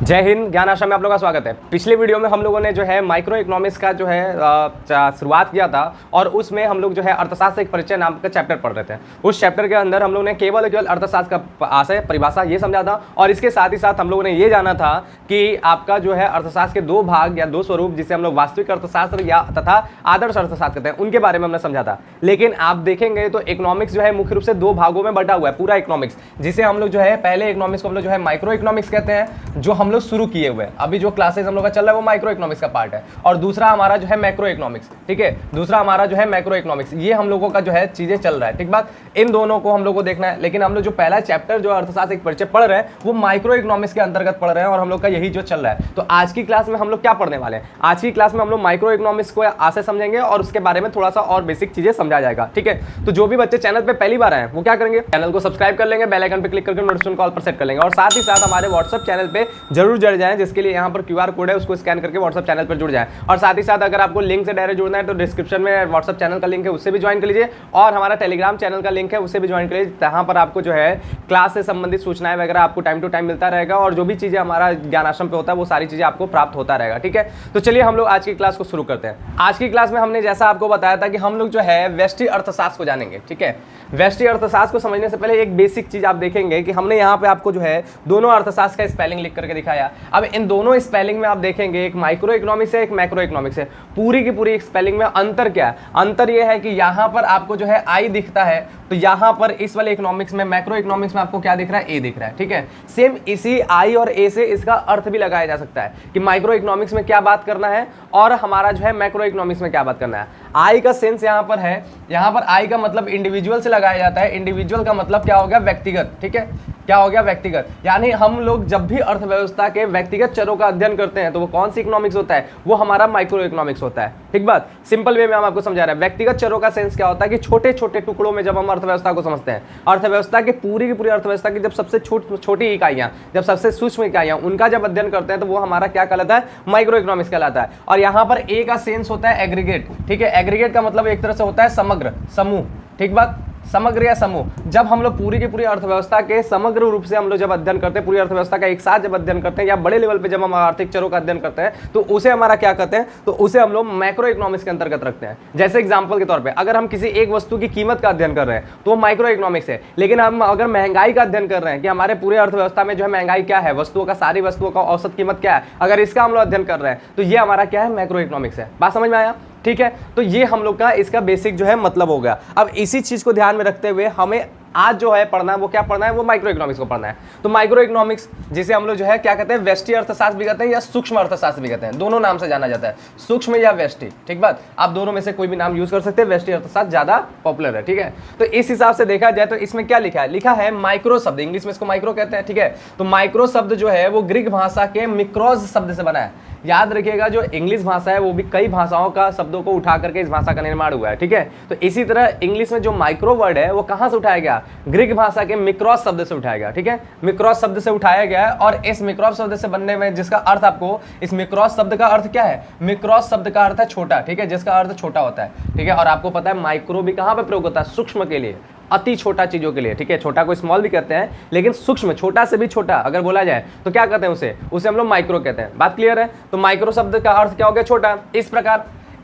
जय हिंद। ज्ञान आश्रम में आप लोगों का स्वागत है। पिछले वीडियो में हम लोगों ने जो है माइक्रो इकोनॉमिक्स का जो है शुरुआत किया था और उसमें हम लोग जो है अर्थशास्त्र एक परिचय नाम का चैप्टर पढ़ रहे थे। उस चैप्टर के अंदर हम लोग ने केवल अर्थशास्त्र का आशय परिभाषा ये समझा था और इसके साथ ही साथ हम लोगों ने ये जाना था कि आपका जो है अर्थशास्त्र के दो भाग या दो स्वरूप जिसे हम लोग वास्तविक अर्थशास्त्र या तथा आदर्श अर्थशास्त्र कहते हैं उनके बारे में हमने समझा था। लेकिन आप देखेंगे तो इकोनॉमिक्स जो है मुख्य रूप से दो भागों में बटा हुआ है पूरा इकोनॉमिक्स, जिसे हम लोग जो है पहले इकोनॉमिक्स को हम लोग जो है माइक्रो इकोनॉमिक्स कहते हैं जो हम लोग शुरू किए हुए हैं। अभी जो क्लासेस हम लोग का चल रहा है वो माइक्रो इकोनॉमिक्स का पार्ट है और दूसरा हमारा जो है मैक्रो इकोनॉमिक्स। ठीक है, दूसरा हमारा जो है मैक्रो इकोनॉमिक्स, ये हम लोगों का जो है चीजें चल रहा है। ठीक बात, इन दोनों को हम लोग को देखना है। लेकिन हम लोग जो पहला चैप्टर जो अर्थशास्त्र एक परिचय पढ़ रहे हैं वो माइक्रो इकोनॉमिक्स के अंतर्गत पढ़ रहे हैं और हम लोग का यही जो चल रहा है। तो आज की क्लास में हम लोग क्या पढ़ने वाले हैं? आज की क्लास में हम लोग माइक्रो इकोनॉमिक्स को आशय समझेंगे और उसके बारे में थोड़ा सा और बेसिक चीजें समझा जाएगा। ठीक है, तो जो भी बच्चे चैनल पे पहली बार आए वो क्या करेंगे, चैनल को सब्सक्राइब कर लेंगे, बेल आइकन पे क्लिक करके नोटिफिकेशन कॉल पर सेट कर लेंगे और साथ ही साथ हमारे व्हाट्सएप चैनल पे जरूर जुड़ जाएं, जिसके लिए यहाँ पर क्यूआर कोड है उसको स्कैन करके व्हाट्सएप चैनल पर जुड़ जाए। और साथ ही साथ अगर आपको लिंक से डायरेक्ट जुड़ना है तो डिस्क्रिप्शन में व्हाट्सएप चैनल का लिंक है, उससे भी ज्वाइन कर लीजिए और हमारा टेलीग्राम चैनल का लिंक है उससे भी ज्वाइन कर लीजिए। जहाँ पर आपको जो है क्लास से संबंधित सूचनाएं वगैरह आपको टाइम टू टाइम मिलता रहेगा और जो भी चीजें हमारा ज्ञान आश्रम पे होता है वो सारी चीजें आपको प्राप्त होता रहेगा। ठीक है, तो चलिए हम लोग आज की क्लास को शुरू करते हैं। आज की क्लास में हमने जैसा आपको बताया था कि हम लोग जो है व्यष्टि अर्थशास्त्र को जानेंगे। ठीक है, व्यष्टि अर्थशास्त्र को समझने से पहले एक बेसिक चीज आप देखेंगे कि हमने यहाँ पे आपको जो है दोनों अर्थशास्त्र का स्पेलिंग लिख करके दिखाया। अब इन दोनों स्पेलिंग में आप देखेंगे एक माइक्रो इकोनॉमिक्स है, एक मैक्रो इकोनॉमिक्स है। पूरी की पूरी स्पेलिंग में अंतर क्या है? अंतर यह है कि यहाँ पर आपको जो है आई दिखता है तो यहाँ पर इस वाले इकोनॉमिक्स में मैक्रो इकोनॉमिक्स में आपको क्या दिख रहा है? ए दिख रहा है। ठीक है, सेम इसी आई और ए से इसका अर्थ भी लगाया जा सकता है कि माइक्रो इकोनॉमिक्स में क्या बात करना है और हमारा जो है मैक्रो इकोनॉमिक्स में क्या बात करना है। आई का सेंस यहाँ पर है, यहाँ पर आई का मतलब इंडिविजुअल से लगाया जाता है। इंडिविजुअल का मतलब क्या हो गया? व्यक्तिगत। ठीक है, क्या हो गया? व्यक्तिगत। यानी हम लोग जब भी अर्थव्यवस्था के व्यक्तिगत चरों का अध्ययन करते हैं तो वो कौन सी इकोनॉमिक्स होता है? वो हमारा माइक्रो इकोनॉमिक्स होता है। ठीक बात, सिंपल वे में हम आपको समझा रहे हैं। व्यक्तिगत चरों का सेंस क्या होता है कि छोटे छोटे टुकड़ों में जब हम अर्थव्यवस्था को समझते हैं, अर्थव्यवस्था की पूरी अर्थव्यवस्था की जब सबसे छोटी इकाइयां, जब सबसे सूक्ष्म इकाइयां, उनका जब अध्ययन करते हैं तो वो हमारा क्या कहलाता है? माइक्रो इकोनॉमिक्स कहलाता है। और यहाँ पर ए का सेंस होता है एग्रीगेट। ठीक है, एग्रीगेट का मतलब एक तरह से होता है समग्र, समूह। ठीक बात, समग्र या समूह। जब हम लोग पूरी की पूरी अर्थव्यवस्था के समग्र रूप से हम लोग जब अध्ययन करते हैं, पूरी अर्थव्यवस्था का एक साथ जब अध्ययन करते हैं या बड़े लेवल पे जब हम आर्थिक चरों का अध्ययन करते हैं तो उसे हमारा क्या कहते हैं? तो उसे हम लोग मैक्रो इकोनॉमिक्स के अंतर्गत रखते हैं। जैसे एग्जांपल के तौर पे अगर हम किसी एक वस्तु की कीमत का अध्ययन कर रहे हैं तो वो माइक्रो इकोनॉमिक्स है। लेकिन हम अगर महंगाई का अध्ययन कर रहे हैं कि हमारे पूरे अर्थव्यवस्था में जो है महंगाई क्या है, वस्तुओं का, सारी वस्तुओं का औसत कीमत क्या है, अगर इसका हम लोग अध्ययन कर रहे हैं तो ये हमारा क्या है? मैक्रो इकोनॉमिक्स है। बात समझ में आया? ठीक है, तो ये हम लोग का इसका बेसिक जो है मतलब हो गया। अब इसी चीज को ध्यान में रखते हुए हमें आज जो है पढ़ना है वो क्या पढ़ना है? वो माइक्रो इकोनॉमिक्स को पढ़ना है। तो माइक्रो इकोनॉमिक्स जिसे हम लोग जो है क्या कहते हैं? व्यष्टि अर्थशास्त्र भी कहते हैं या सूक्ष्म अर्थशास्त्र भी कहते हैं। दोनों नाम से जाना जाता है, सूक्ष्म या व्यष्टि। ठीक बात, आप दोनों में से कोई भी नाम यूज कर सकते हैं। व्यष्टि अर्थशास्त्र ज्यादा पॉपुलर है। ठीक है, तो इस हिसाब से देखा जाए तो इसमें क्या लिखा है? लिखा है माइक्रो शब्द, इंग्लिश में इसको माइक्रो कहते हैं। ठीक है, तो माइक्रो शब्द जो है वो ग्रीक भाषा के मिक्रोज शब्द से बना है। याद रखिएगा, जो इंग्लिश भाषा है वो भी कई भाषाओं का शब्दों को उठा करके इस भाषा का निर्माण हुआ है। ठीक है, तो इसी तरह इंग्लिश में जो माइक्रो वर्ड है वो कहां से उठाया गया? ग्रीक भाषा के मिक्रोस शब्द से उठाया गया। ठीक है, मिक्रोस शब्द से उठाया गया है और इस मिक्रोस शब्द से बनने में जिसका अर्थ आपको, इस मिक्रोस शब्द का अर्थ क्या है? मिक्रोस शब्द का अर्थ है छोटा। ठीक है, जिसका अर्थ छोटा होता है। ठीक है, और आपको पता है माइक्रो भी कहां पर प्रयोग होता है? सूक्ष्म के लिए, अति छोटा चीजों के लिए। ठीक है, छोटा को स्मॉल भी कहते हैं लेकिन सूक्ष्म, छोटा से भी छोटा अगर बोला जाए तो क्या कहते हैं? उसे हम लोग माइक्रो कहते हैं। बात क्लियर है? तो माइक्रो शब्द का अर्थ क्या हो गया? छोटा।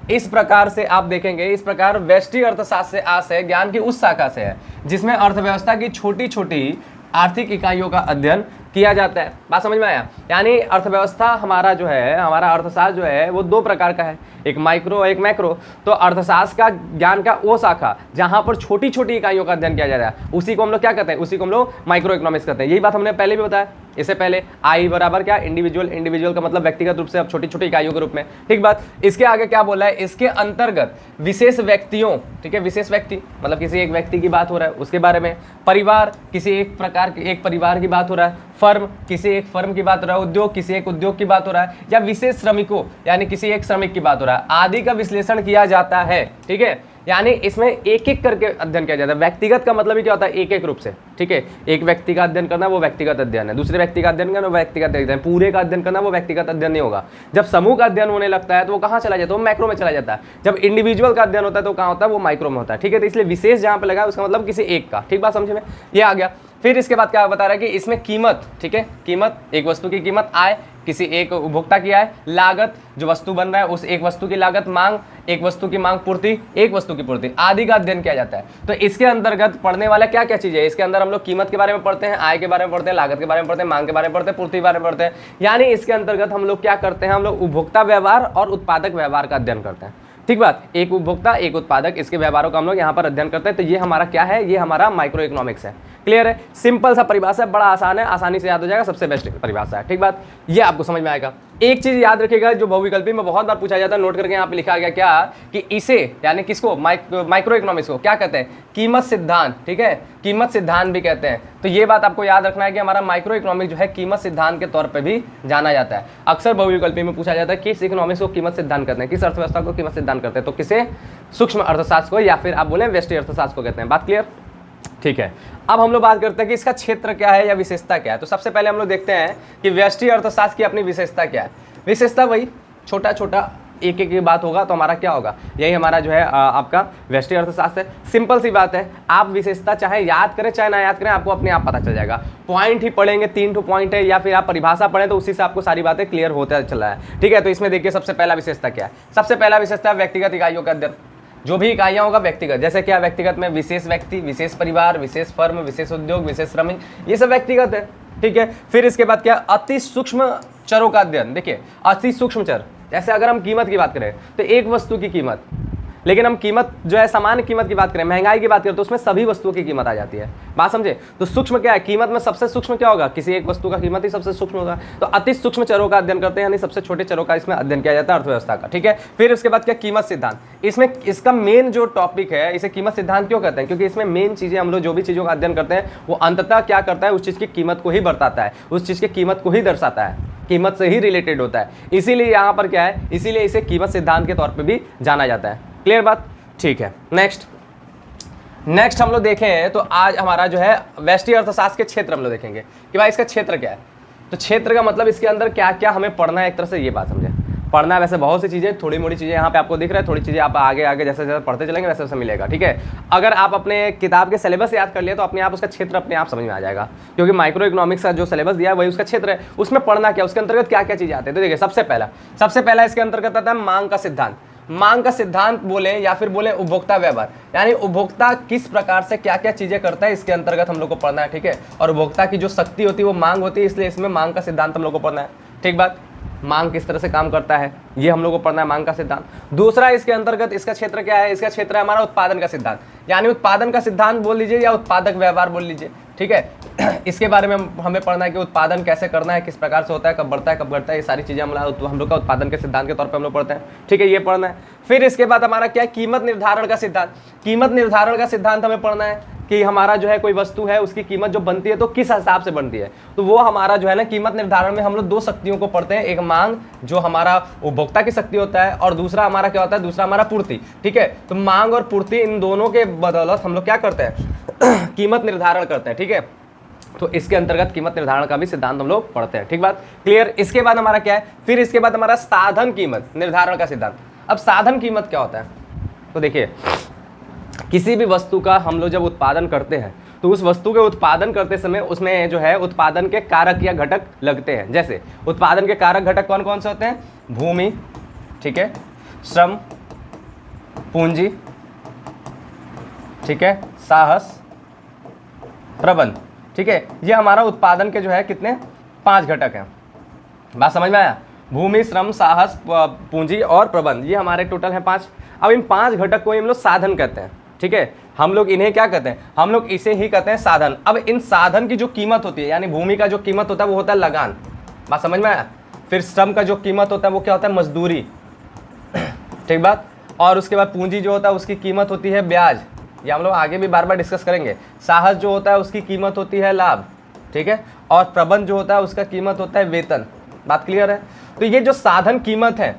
इस प्रकार से आप देखेंगे, इस प्रकार व्यष्टि अर्थशास्त्र से आशय ज्ञान की उस शाखा से है जिसमें अर्थव्यवस्था की छोटी छोटी आर्थिक इकाइयों का अध्ययन किया जाता है। बात समझ में आया? यानी अर्थव्यवस्था हमारा जो है, हमारा अर्थशास्त्र जो है वो दो प्रकार का है, एक माइक्रो एक मैक्रो। तो अर्थशास्त्र का ज्ञान का वो शाखा जहां पर छोटी छोटी इकाइयों का अध्ययन किया जा रहा है उसी को हम लोग क्या कहते हैं? उसी को हम लोग माइक्रो इकोनॉमिक्स कहते हैं। यही बात हमने पहले भी बताया। इससे पहले आई बराबर क्या? इंडिविजुअल। इंडिविजुअल का मतलब व्यक्तिगत रूप से, अब छोटी छोटी इकाइयों के रूप में। ठीक बात, इसके आगे क्या बोला है? इसके अंतर्गत विशेष व्यक्तियों, ठीक है, विशेष व्यक्ति मतलब किसी एक व्यक्ति की बात हो रहा है उसके बारे में। परिवार, किसी एक प्रकार के एक परिवार की बात हो रहा है। फर्म, किसी एक फर्म की बात हो रहा है। उद्योग, किसी एक उद्योग की बात हो रहा है। या विशेष श्रमिकों यानी किसी एक श्रमिक की बात हो रहा है, आदि का विश्लेषण किया जाता है। ठीक है, यानी इसमें एक एक करके अध्ययन किया जाता है। व्यक्तिगत का मतलब ही क्या होता है? एक एक रूप से। ठीक है, एक व्यक्ति का अध्ययन करना वो व्यक्तिगत अध्ययन है, दूसरे व्यक्ति का अध्ययन करना वो व्यक्तिगत अध्ययन, पूरे का अध्ययन करना वो व्यक्तिगत अध्ययन नहीं होगा। जब समूह का अध्ययन होने लगता है तो वो कहाँ चला जाता है? वो मैक्रो में चला जाता है। जब इंडिविजुअल का अध्ययन होता है तो कहाँ होता है? वो माइक्रो में होता है। ठीक है, तो इसलिए विशेष जहाँ पे लगा है उसका मतलब किसी एक का। ठीक बात समझे में? ये आ गया। फिर इसके बाद क्या बता रहा है कि इसमें कीमत, ठीक है, कीमत एक वस्तु की कीमत, आय किसी एक उपभोक्ता की आय, लागत जो वस्तु बन रहा है उस एक वस्तु की लागत, मांग एक वस्तु की मांग, पूर्ति एक वस्तु की पूर्ति आदि का अध्ययन किया जाता है। तो इसके अंतर्गत पढ़ने वाला क्या क्या चीजें है, इसके अंदर हम लोग कीमत के बारे में पढ़ते हैं, आय के बारे में पढ़ते हैं, लागत के बारे में पढ़ते हैं, मांग के बारे में पढ़ते हैं, पूर्ति के बारे में पढ़ते हैं। यानी इसके अंतर्गत हम लोग क्या करते हैं, हम लोग उपभोक्ता व्यवहार और उत्पादक व्यवहार का अध्ययन करते हैं। ठीक बात, एक उपभोक्ता एक उत्पादक, इसके व्यवहारों का हम लोग यहाँ पर अध्ययन करते हैं। तो ये हमारा क्या है, ये हमारा माइक्रो इकोनॉमिक्स है। क्लियर है, सिंपल सा परिभाषा है, बड़ा आसान है, आसानी से याद हो जाएगा, सबसे बेस्ट परिभाषा है। ठीक बात, ये आपको समझ में आएगा। एक चीज याद रखिएगा जो बहुविकल्पी में बहुत बार पूछा जाता है, नोट करके यहाँ पे लिखा गया क्या कि इसे यानी किसको, माइक्रो इकोनॉमिक्स को क्या कहते हैं, कीमत सिद्धांत। ठीक है, कीमत सिद्धांत भी कहते हैं। तो ये बात आपको याद रखना है कि हमारा माइक्रो इकोनॉमिक्स जो है कीमत सिद्धांत के तौर पर भी जाना जाता है। अक्सर बहुविकल्पी में पूछा जाता है किस इकोनॉमिक्स को कीमत सिद्धांत कहते हैं, किस अर्थव्यवस्था को कीमत सिद्धांत करते हैं, तो किसे, सूक्ष्म अर्थशास्त्र को या फिर आप बोले व्यष्टि अर्थशास्त्र को कहते हैं। बात क्लियर, ठीक है। अब हम लोग बात करते हैं कि इसका क्षेत्र क्या है या विशेषता क्या है। तो सबसे पहले हम लोग देखते हैं कि व्यष्टि अर्थशास्त्र की अपनी विशेषता क्या है। विशेषता वही छोटा छोटा एक एक बात होगा तो हमारा क्या होगा, यही हमारा जो है आपका व्यष्टि अर्थशास्त्र है। सिंपल सी बात है, आप विशेषता चाहे याद करें चाहे ना याद करें, आपको अपने आप पता चल जाएगा। पॉइंट ही पढ़ेंगे, 3 पॉइंट है, या फिर आप परिभाषा पढ़ें तो उसी से आपको सारी बातें क्लियर होता चला है। ठीक है, तो इसमें देखिए सबसे पहला विशेषता क्या है। सबसे पहला विशेषता व्यक्तिगत इकाइयों का अध्ययन। जो भी इकाइयाँ होगा व्यक्तिगत, जैसे क्या व्यक्तिगत में विशेष व्यक्ति, विशेष परिवार, विशेष फर्म, विशेष उद्योग, विशेष श्रमिक, ये सब व्यक्तिगत है। ठीक है, फिर इसके बाद क्या, अति सूक्ष्म चरों का अध्ययन। देखिए अति सूक्ष्म चर, जैसे अगर हम कीमत की बात करें तो एक वस्तु की कीमत, लेकिन हम कीमत जो है सामान्य कीमत की बात करें, महंगाई की बात करें तो उसमें सभी वस्तुओं की कीमत आ जाती है। बात समझे, तो सूक्ष्म क्या है, कीमत में सबसे सूक्ष्म क्या होगा, किसी एक वस्तु का कीमत ही सबसे सूक्ष्म होगा। तो अति सूक्ष्म चरों का अध्ययन करते हैं, यानी सबसे छोटे चरों का इसमें अध्ययन किया जाता है अर्थव्यवस्था का। ठीक है, फिर उसके बाद क्या, कीमत सिद्धांत। इसमें इसका मेन जो टॉपिक है, इसे कीमत सिद्धांत क्यों कहते हैं, क्योंकि इसमें मेन चीजें हम लोग जो भी चीजों का अध्ययन करते हैं वो अंततः क्या करता है, उस चीज की कीमत को ही बताता है, उस चीज की कीमत को ही दर्शाता है, कीमत से ही रिलेटेड होता है। इसीलिए यहाँ पर क्या है, इसीलिए इसे कीमत सिद्धांत के तौर पर भी जाना जाता है। क्लियर बात, ठीक है। नेक्स्ट हम लोग देखें तो आज हमारा जो है व्यष्टि अर्थशास्त्र के क्षेत्र हम लोग देखेंगे कि भाई इसका क्षेत्र क्या है। तो क्षेत्र का मतलब इसके अंदर क्या क्या हमें पढ़ना है, एक तरह से ये बात समझे। पढ़ना है वैसे बहुत सी चीज़ें, थोड़ी मोड़ी चीज़ें यहाँ पे आपको दिख रहा है, थोड़ी चीज़ें आप आगे आगे जैसे जैसे पढ़ते चलेंगे वैसे वैसे मिलेगा। ठीक है, अगर आप अपने किताब के सिलेबस याद कर लिए तो अपने आप उसका क्षेत्र अपने आप समझ में आ जाएगा, क्योंकि माइक्रो इकोनॉमिक्स का जो सिलेबस दिया है वही उसका क्षेत्र है। उसमें पढ़ना क्या, उसके अंतर्गत क्या क्या चीज़ें आती है। तो देखिए सबसे पहला इसके अंतर्गत आता है मांग का सिद्धांत। मांग का सिद्धांत बोले या फिर बोले उपभोक्ता व्यवहार, यानी उपभोक्ता किस प्रकार से क्या क्या चीजें करता है, इसके अंतर्गत हम लोग को पढ़ना है। ठीक है, और उपभोक्ता की जो शक्ति होती है वो मांग होती है, इसलिए इसमें मांग का सिद्धांत हम लोग को पढ़ना है। ठीक बात, मांग किस तरह से काम करता है ये हम लोग को पढ़ना है, मांग का सिद्धांत। दूसरा इसके अंतर्गत इसका क्षेत्र क्या है, इसका क्षेत्र है हमारा उत्पादन का सिद्धांत, यानी उत्पादन का सिद्धांत बोल लीजिए या उत्पादक व्यवहार बोल लीजिए। ठीक है, इसके बारे में हमें पढ़ना है कि उत्पादन कैसे करना है, किस प्रकार से होता है, कब बढ़ता है कब घटता है, ये सारी चीज़ें हम लोग का उत्पादन के सिद्धांत के तौर पे हम लोग पढ़ते हैं। ठीक है, ये पढ़ना है। फिर इसके बाद हमारा क्या है, कीमत निर्धारण का सिद्धांत। कीमत निर्धारण का सिद्धांत हमें पढ़ना है कि हमारा जो है कोई वस्तु है उसकी कीमत जो बनती है तो किस हिसाब से बनती है। तो वो हमारा जो है ना कीमत निर्धारण में हम लोग 2 शक्तियों को पढ़ते हैं, एक मांग जो हमारा उपभोक्ता की शक्ति होता है, और दूसरा हमारा क्या होता है, दूसरा हमारा पूर्ति। ठीक है, तो मांग और पूर्ति इन दोनों के बदौलत हम लोग क्या करते हैं कीमत निर्धारण करते हैं। ठीक है, तो इसके अंतर्गत कीमत निर्धारण का भी सिद्धांत हम लोग पढ़ते हैं। ठीक बात, क्लियर। इसके बाद हमारा क्या है, फिर इसके बाद हमारा साधन कीमत निर्धारण का सिद्धांत। अब साधन कीमत क्या होता है, तो देखिए किसी भी वस्तु का हम लोग जब उत्पादन करते हैं तो उस वस्तु के उत्पादन करते समय उसमें जो है उत्पादन के कारक या घटक लगते हैं। जैसे उत्पादन के कारक घटक कौन कौन से होते हैं, भूमि, ठीक है, श्रम, पूंजी, ठीक है, साहस, प्रबंध। ठीक है, ये हमारा उत्पादन के जो है कितने 5 घटक हैं। बात समझ में आया, भूमि, श्रम, साहस, पूंजी और प्रबंध, ये हमारे टोटल है 5। अब इन 5 घटक को हम लोग साधन कहते हैं। ठीक है, हम लोग इन्हें क्या कहते हैं, हम लोग इसे ही कहते हैं साधन। अब इन साधन की जो कीमत होती है, यानी भूमि का जो कीमत होता है वो होता है लगान। बात समझ में आया। फिर श्रम का जो कीमत होता है वो क्या होता है, मजदूरी। ठीक बात, और उसके बाद पूंजी जो होता है उसकी कीमत होती है ब्याज, ये हम लोग आगे भी बार बार डिस्कस करेंगे। साहस जो होता है उसकी कीमत होती है लाभ। ठीक है, और प्रबंध जो होता है उसका कीमत होता है वेतन। बात क्लियर है। तो ये जो साधन कीमत है,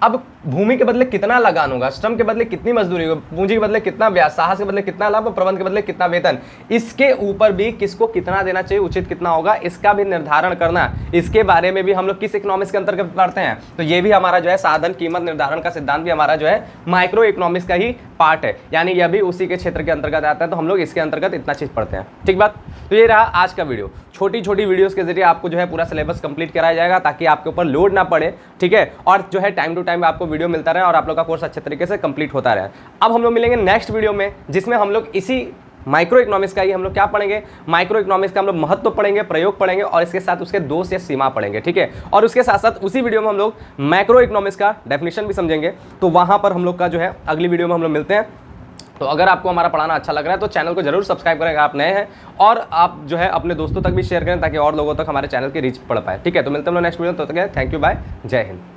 अब भूमि के बदले कितना लगान होगा, श्रम के बदले कितनी मजदूरी होगी, पूंजी के बदले कितना ब्याज, साहस के बदले कितना लाभ, प्रबंध के बदले कितना वेतन, इसके ऊपर भी किसको कितना देना चाहिए, उचित कितना होगा, इसका भी निर्धारण करना, इसके बारे में भी हम लोग किस इकोनॉमिक्स के अंतर्गत पढ़ते हैं। तो ये भी हमारा जो है साधन कीमत निर्धारण का सिद्धांत भी हमारा जो है माइक्रो इकोनॉमिक्स का ही पार्ट है, यानी यह भी उसी के क्षेत्र के अंतर्गत आता है। तो हम लोग इसके अंतर्गत इतना चीज पढ़ते हैं। ठीक बात। तो ये रहा आज का वीडियो। छोटी छोटी वीडियोस के जरिए आपको जो है पूरा सिलेबस कंप्लीट कराया जाएगा ताकि आपके ऊपर लोड ना पड़े। ठीक है, और जो है टाइम टू टाइम आपको वीडियो मिलता रहे और आप लोग का कोर्स अच्छे तरीके से कंप्लीट होता रहे। अब हम लोग मिलेंगे नेक्स्ट वीडियो में, जिसमें हम लोग इसी माइक्रो इकोनॉमिक्स का ही हम लोग क्या पढ़ेंगे, माइक्रो इकोनॉमिक्स का हम लोग महत्व पढ़ेंगे, प्रयोग पढ़ेंगे और इसके साथ उसके दोष या सीमा पढ़ेंगे। ठीक है, और उसके साथ साथ उसी वीडियो में हम लोग माइक्रो इकोनॉमिक्स का डेफिनेशन भी समझेंगे। तो वहां पर हम लोग का जो है अगली वीडियो में हम लोग मिलते हैं। तो अगर आपको हमारा पढ़ाना अच्छा लग रहा है तो चैनल को जरूर सब्सक्राइब करें अगर आप नए हैं, और आप जो है अपने दोस्तों तक भी शेयर करें ताकि और लोगों तक हमारे चैनल की रीच पड़ पाए। ठीक है, तो मिलते हैं हम लोग नेक्स्ट वीडियो में। तो तक थैंक यू, बाय, जय हिंद।